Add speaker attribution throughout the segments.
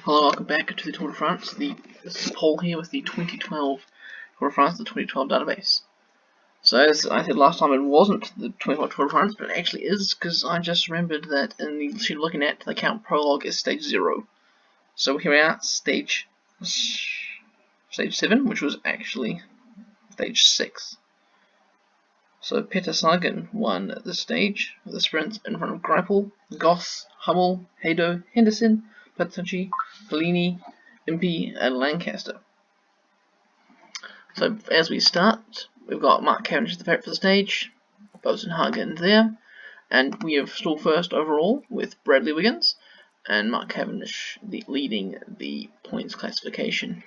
Speaker 1: Hello, welcome back to the Tour de France. This is Paul here with the 2012 Tour de France, the 2012 database. So as I said last time, it wasn't the 2012 Tour de France, but it actually is, because I just remembered that in the sheet looking at, the count prologue is stage 0. So here we are, stage 7, which was actually stage 6. So Peter Sagan won this stage with a sprint in front of Greipel, Goss, Hummel, Haydo, Henderson, Petrucci, Fellini, Impey, and Lancaster. So as we start, we've got Mark Cavendish at the favourite for the stage, Bosenhagen there, and we have still first overall with Bradley Wiggins and Mark Cavendish leading the points classification.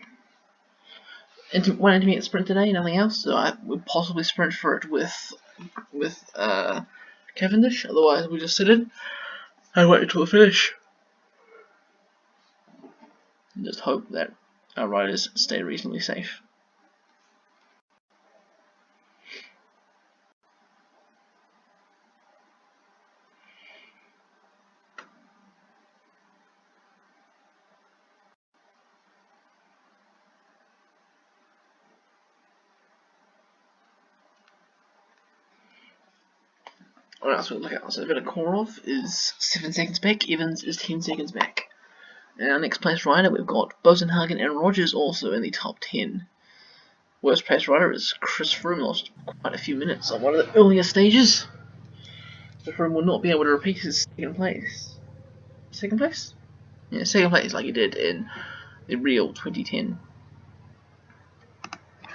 Speaker 1: One intermediate sprint today, nothing else, so I would possibly sprint for it with Cavendish, otherwise we just sit in and wait until the finish. And just hope that our riders stay reasonably safe. What else we look at? So Vinokurov is 7 seconds back, Evans is 10 seconds back. And our next place rider, we've got Bosenhagen and Rogers also in the top 10. Worst place rider is Chris Froome, lost quite a few minutes on one of the earlier stages. So Froome will not be able to repeat his second place. Second place? Yeah, second place like he did in the Rio 2010.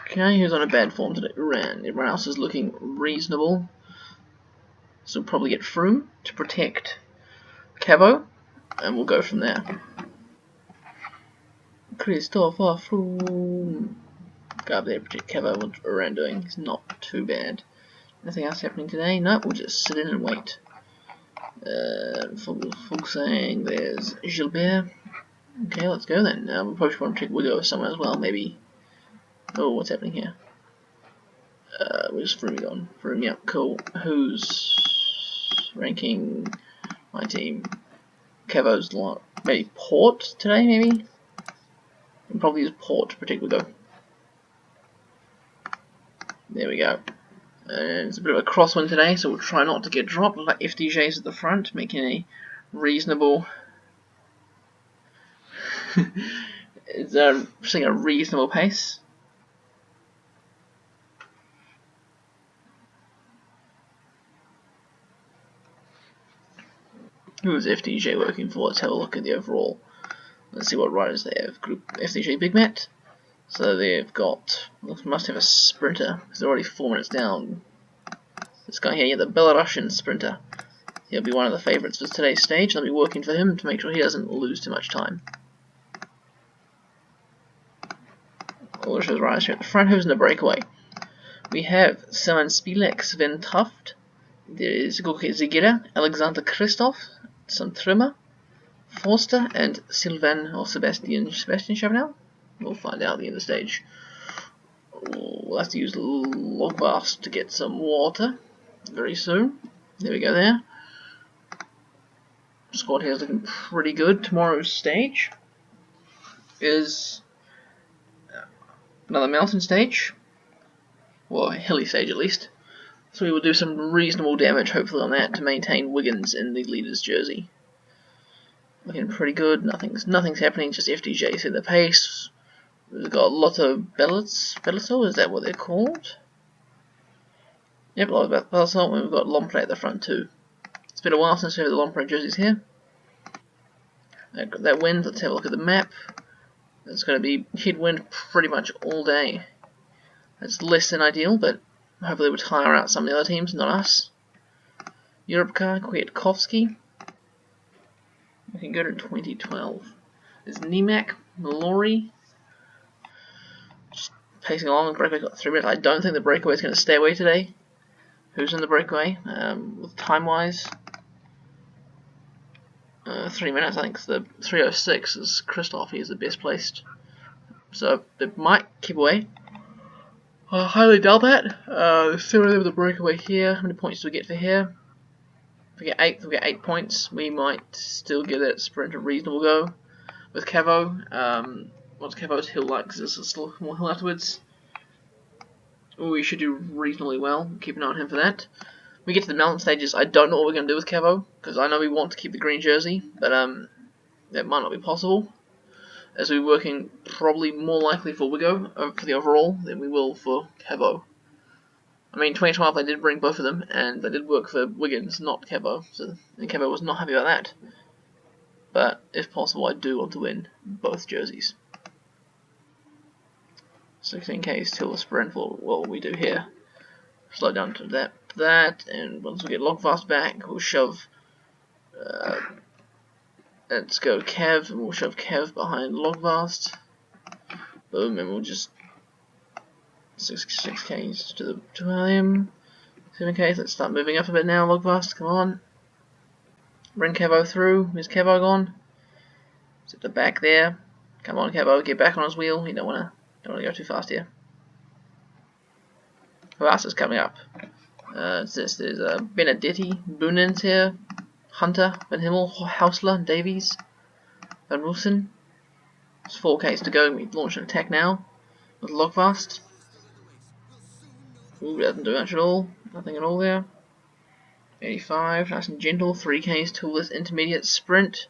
Speaker 1: Okay, who's on a bad form today? Everyone else is looking reasonable. So we'll probably get Froome to protect Cavo, and we'll go from there. Christopher Froome. Go up there, protect Cavo. What's around doing? It's not too bad. Nothing else happening today? Nope, we'll just sit in and wait. Fuglsang, there's Gilbert. Okay, let's go then. We'll probably want to check Wiggo somewhere as well, maybe. Oh, what's happening here? Where's Froome gone? Froome, yeah, cool. Who's ranking my team? Cavo's maybe Port today, maybe? We'll probably use Port to protect Wiggo. There we go. And it's a bit of a crosswind today, so we'll try not to get dropped. Like FDJ's at the front, making a reasonable. Seeing a reasonable pace. Who is FDJ working for? Let's have a look at the overall. Let's see what riders they have. Group FDJ Big Matt. So they've got, must have a sprinter, because they're already 4 minutes down. This guy here, yeah, the Belarusian sprinter. He'll be one of the favourites for today's stage. They'll be working for him to make sure he doesn't lose too much time. All those riders here at the front. Who's in the breakaway? We have Simon Spilek, Sven Tuft. There is Gorky Zigera, Alexander Christoph, some Trimmer, Forster, and Sylvain or Sebastian Chavanel. We'll find out at the end of the stage. We'll have to use log baths to get some water very soon. There we go there. Squad here is looking pretty good. Tomorrow's stage is another mountain stage. Well, a hilly stage at least. So we will do some reasonable damage hopefully on that to maintain Wiggins in the leader's jersey. Looking pretty good. Nothing's happening, just FDJ set the pace. We've got Lotto Bellato, is that what they're called? Yep, Lotto Bellato, and we've got Lompré at the front too. It's been a while since we had the Lompré jerseys here. Got that wind, let's have a look at the map. It's going to be headwind pretty much all day. That's less than ideal, but hopefully we'll tire out some of the other teams, not us. Europcar, Kwiatkowski. We can go to 2012. There's Nimak, Mallory. Just pacing along, the breakaway got 3 minutes. I don't think the breakaway is going to stay away today. Who's in the breakaway? With time-wise, 3 minutes. I think the 3:06 is Christoph. He is the best placed, so it might keep away. I highly doubt that. There's 7 of them with the breakaway here. How many points do we get for here? If we get 8, we get 8 points. We might still give that sprint a reasonable go. with Cavo. What's Cavo's hill like? Because there's a still more hill afterwards. We should do reasonably well. Keep an eye on him for that. We get to the mountain stages. I don't know what we're going to do with Cavo, because I know we want to keep the green jersey, but that might not be possible, as we're working probably more likely for Wigo for the overall than we will for Cavo. I mean, 2012 they did bring both of them, and they did work for Wiggins, not Cavo, and Cavo was not happy about that. But if possible, I do want to win both jerseys. 16k till the sprint for what we do here. Slow down to that, and once we get Logfast back, we'll shove. Let's go Kev, and we'll shove Kev behind Logfast. Boom, and we'll just 6k's to him. 7k's. Let's start moving up a bit now. Logfast, come on. Bring Cavo through. Where's Cavo gone? It's at the back there. Come on, Cavo, get back on his wheel. You don't wanna go too fast here. Who else is coming up? There's Benedetti, Boonens here, Hunter, Van Himmel, Hausler, Davies, Van Wilson. It's 4k's to go. We launch an attack now with Logfast. Ooh, doesn't do much at all. Nothing at all there. 85, nice and gentle. 3k's till this intermediate sprint.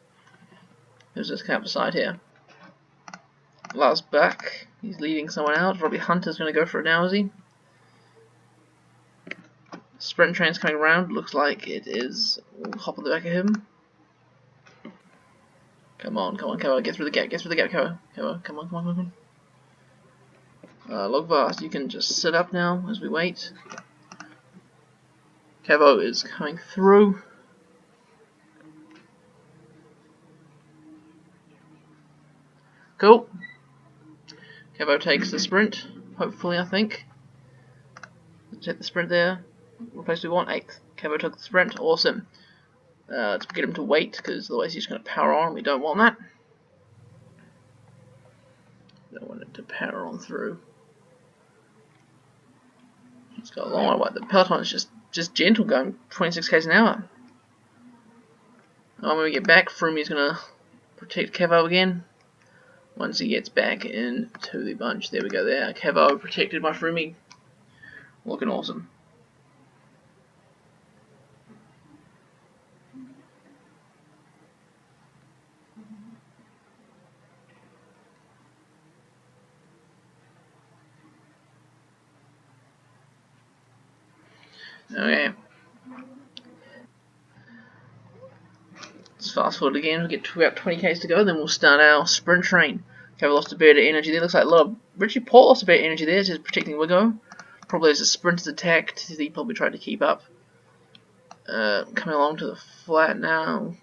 Speaker 1: Who's this camp beside here? Lars back. He's leading someone out. Probably Hunter's going to go for it now, is he? Sprint train's coming around. Looks like it is. We'll hop on the back of him. Come on, Cavo. Get through the gap. Cavo. Come on. Logfast, you can just sit up now as we wait. Cavo is coming through. Cool. Cavo takes the sprint, hopefully, I think. Take the sprint there. What place do we want? 8th. Cavo took the sprint. Awesome. Let's get him to wait, because otherwise he's going to power on. We don't want that. Don't want it to power on through. It's got a long way. The peloton is just gentle, going 26k's an hour. When we get back, Frumi's going to protect Cavo again. Once he gets back into the bunch. There we go there. Cavo protected by Frumi. Looking awesome. Okay. Let's fast forward again. We'll get about 20k's to go, then we'll start our sprint train. Cavo lost a bit of energy there. Looks like a lot of Richie Paul lost a bit of energy there, just protecting Wigo. Probably as the sprinters attacked, he probably tried to keep up. Coming along to the flat now.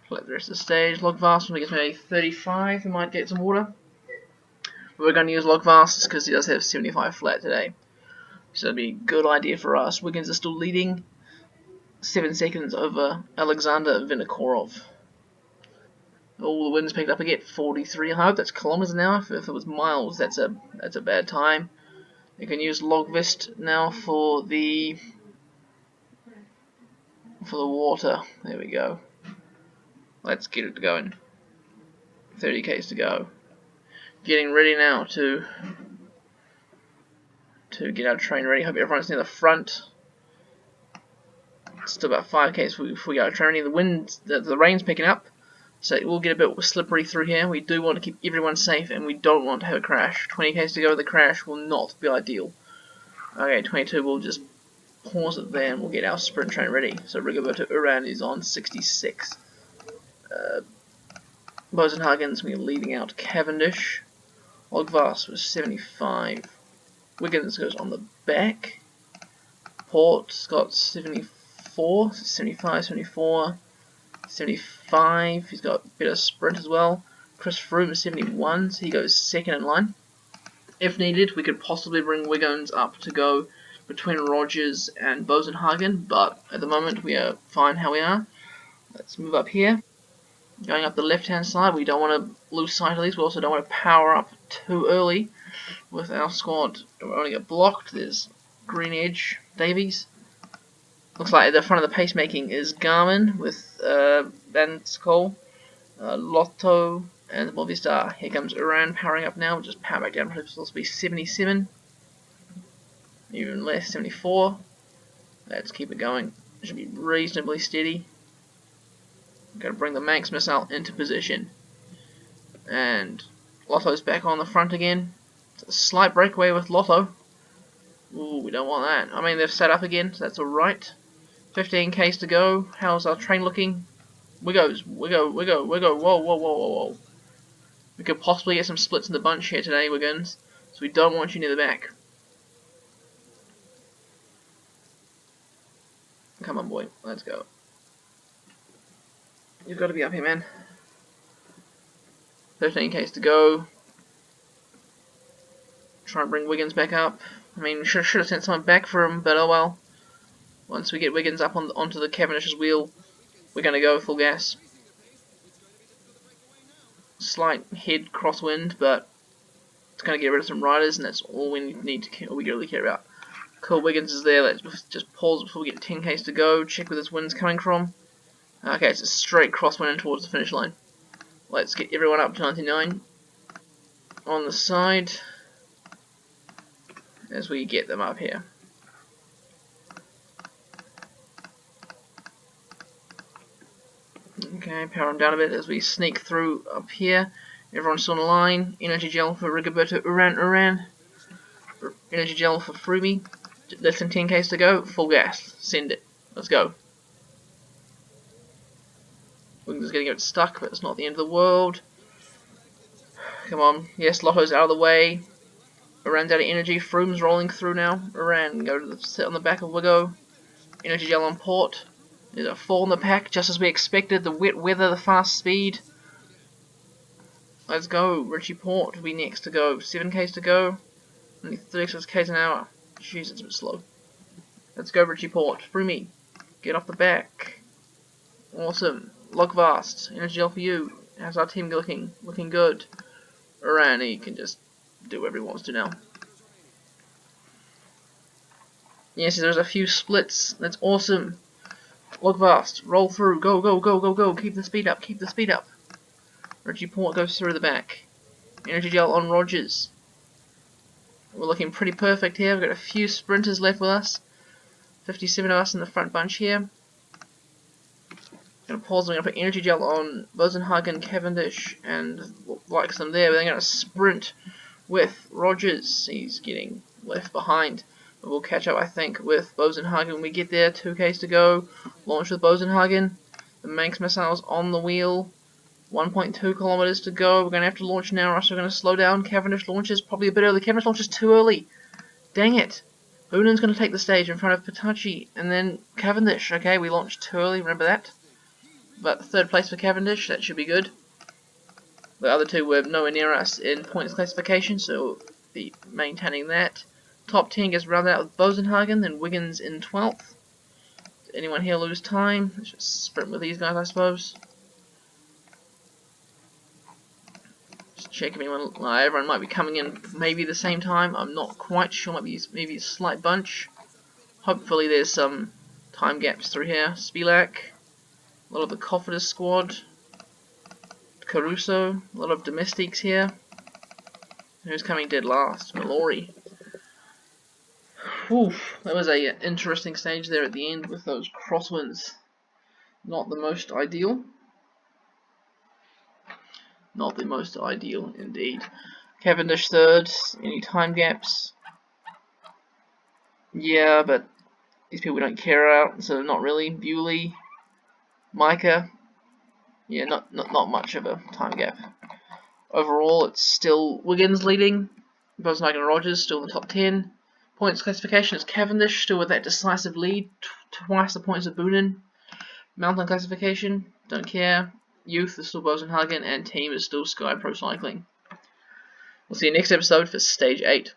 Speaker 1: Flat the rest of the stage. Logfast, when he gets maybe 35, he might get some water. But we're going to use Logfast because he does have 75 flat today. So that'd be a good idea for us. Wiggins is still leading. 7 seconds over Alexander Vinokurov. All the winds picked up again. 43. I hope that's kilometers an hour. If it was miles, that's a bad time. You can use Logvist now for the water. There we go. Let's get it going. 30k's to go. Getting ready now to get our train ready. Hope everyone's near the front. Still about 5k's before we get our train ready. The wind, the rain's picking up, so it will get a bit slippery through here. We do want to keep everyone safe, and we don't want to have a crash. 20k's to go. The crash will not be ideal. Okay, 22. We'll just pause it there, and we'll get our sprint train ready. So Rigoberto Urán is on 66. Bosenhagen's we're leading out Cavendish. Logvast was 75. Wiggins goes on the back. Port's got 74, 75, 74, 75. He's got a bit of sprint as well. Chris Froome is 71, so he goes second in line. If needed, we could possibly bring Wiggins up to go between Rogers and Bosenhagen, but at the moment we are fine how we are. Let's move up here. Going up the left-hand side, we don't want to lose sight of these. We also don't want to power up too early with our squad. Don't want to get blocked. There's Green Edge, Davies. Looks like at the front of the pacemaking is Garmin with Van Skoll. Lotto and Movistar. Here comes Iran powering up now. Just power back down. It's supposed to be 77. Even less, 74. Let's keep it going. It should be reasonably steady. Got to bring the Manx missile into position. And Lotto's back on the front again. It's a slight breakaway with Lotto. Ooh, we don't want that. I mean, they've set up again, so that's alright. 15 Ks to go. How's our train looking? We go. Whoa, whoa, whoa, whoa. We could possibly get some splits in the bunch here today, Wiggins. So we don't want you near the back. Come on, boy. Let's go. You've got to be up here, man. 13 Ks to go. Try and bring Wiggins back up. I mean, we should have sent someone back for him, but oh well. Once we get Wiggins up onto the Cavendish's wheel, we're going to go full gas. Slight head crosswind, but it's going to get rid of some riders, and that's all we really care about. Cool, Wiggins is there. Let's just pause before we get 10 Ks to go. Check where this wind's coming from. Okay, it's a straight crosswind in towards the finish line. Let's get everyone up to 99 on the side as we get them up here. Okay, power them down a bit as we sneak through up here. Everyone's still on the line. Energy gel for Rigoberto Uran. Energy gel for Freebie. Less than 10 Ks to go. Full gas. Send it. Let's go. Wiggins is getting a bit stuck, but it's not the end of the world. Come on. Yes, Lotto's out of the way. Uran's out of energy. Froome's rolling through now. Uran, go to sit on the back of Wiggo. Energy gel on port. There's a fall in the pack, just as we expected. The wet weather, the fast speed. Let's go. Richie Port will be next to go. 7 Ks to go. Only 36 Ks an hour. Jeez, it's a bit slow. Let's go, Richie Port. Froomey, get off the back. Awesome. Logvast, energy gel for you. How's our team looking? Looking good. Uran, he can just do whatever he wants to now. Yes, there's a few splits. That's awesome. Logvast, roll through. Go, go, go, go, go. Keep the speed up. Keep the speed up. Richie Port goes through the back. Energy gel on Rogers. We're looking pretty perfect here. We've got a few sprinters left with us. 57 of us in the front bunch here. Gonna pause. I'm gonna put energy gel on Bosenhagen, Cavendish, and likes them there. But they're gonna sprint with Rogers. He's getting left behind. But we'll catch up, I think, with Bosenhagen when we get there. 2 Ks to go. Launch with Bosenhagen. The Manx missiles on the wheel. 1.2 kilometers to go. We're going to have to launch now, or else we're going to slow down. Cavendish launches probably a bit early. Cavendish launches too early. Dang it. Boonan's going to take the stage in front of Petacci, and then Cavendish. Okay, we launched too early, remember that? But 3rd place for Cavendish, that should be good. The other two were nowhere near us in points classification, so we'll be maintaining that. Top 10 gets rounded out with Bosenhagen, then Wiggins in 12th. Did anyone here lose time? Let's just sprint with these guys, I suppose. Check if everyone might be coming in maybe the same time. I'm not quite sure. Maybe a slight bunch. Hopefully there's some time gaps through here. Spilak, a lot of the Cofidus squad, Caruso, a lot of domestics here. Who's coming dead last? Mallory. Oof, that was a interesting stage there at the end with those crosswinds. Not the most ideal. Not the most ideal, indeed. Cavendish 3rd. Any time gaps? Yeah, but these people we don't care about, so not really. Bewley, Micah. Yeah, not much of a time gap. Overall, it's still Wiggins leading. Bosenhagen and Rogers still in the top 10. Points classification is Cavendish still with that decisive lead. Twice the points of Boonen. Mountain classification, don't care. Youth is still Bosenhagen, and team is still Sky Pro Cycling. We'll see you next episode for Stage 8.